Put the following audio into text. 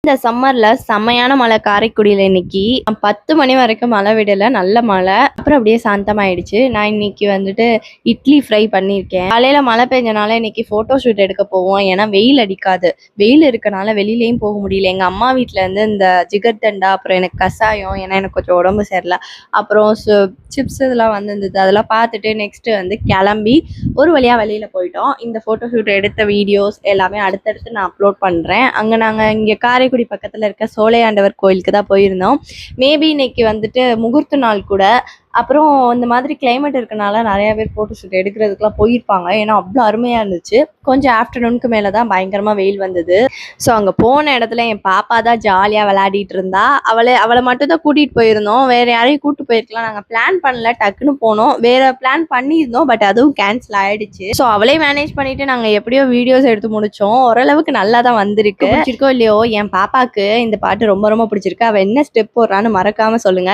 இந்த சம்மர்ல செம்மையான மழை காரைக்குடியில இன்னைக்கு 10 மணி வரைக்கும் மழை விடல, நல்ல மழை. அப்புறம் அப்படியே சாந்தமாயிடுச்சு. நான் இன்னைக்கு வந்துட்டு இட்லி ஃப்ரை பண்ணியிருக்கேன். காலையில மழை பெஞ்சனால இன்னைக்கு போட்டோ ஷூட் எடுக்க போவோம். ஏன்னா வெயில் அடிக்காது, வெயில் இருக்கனால வெளியிலயும் போக முடியல. எங்க அம்மா வீட்டுல இருந்து இந்த ஜிகர்தண்டா, அப்புறம் எனக்கு கஷாயம், ஏன்னா எனக்கு கொஞ்சம் உடம்பு சரியில்லை, அப்புறம் சிப்ஸ் இதெல்லாம் வந்திருந்தது. அதெல்லாம் பார்த்துட்டு நெக்ஸ்ட் வந்து கிளம்பி ஒரு வழியா வெளியில போயிட்டோம். இந்த போட்டோ ஷூட் எடுத்த வீடியோஸ் எல்லாமே அடுத்தடுத்து நான் அப்லோட் பண்றேன். அங்க நாங்க இங்க காரைக்குடி பக்கத்துல இருக்க சோலையாண்டவர் கோயிலுக்கு தான் போயிருந்தோம். மேபி இன்னைக்கு வந்துட்டு முகூர்த்த நாள் கூட. அப்புறம் இந்த மாதிரி கிளைமேட் இருக்கனால நிறைய பேர் போட்டோ ஷூட் எடுக்கிறதுக்குலாம் போயிருப்பாங்க. ஏன்னா அவ்வளோ அருமையா இருந்துச்சு. கொஞ்சம் ஆஃப்டர்நூனுக்கு மேலே தான் பயங்கரமா வெயில் வந்தது. ஸோ அங்கே போன இடத்துல என் பாப்பா தான் ஜாலியாக விளையாடிட்டு இருந்தா. அவளை மட்டும் தான் கூட்டிகிட்டு போயிருந்தோம், வேற யாரையும் கூப்பிட்டு போயிருக்கலாம். நாங்கள் பிளான் பண்ணல, டக்குன்னு போனோம். வேற பிளான் பண்ணியிருந்தோம், பட் அதுவும் கேன்சல் ஆயிடுச்சு. ஸோ அவளே மேனேஜ் பண்ணிட்டு நாங்கள் எப்படியோ வீடியோஸ் எடுத்து முடிச்சோம். ஓரளவுக்கு நல்லா தான் வந்திருக்கு. பிடிச்சிருக்கோ இல்லையோ, என் பாப்பாக்கு இந்த பாட்டு ரொம்ப ரொம்ப பிடிச்சிருக்கு. அவள் என்ன ஸ்டெப் போடுறான்னு மறக்காம சொல்லுங்க.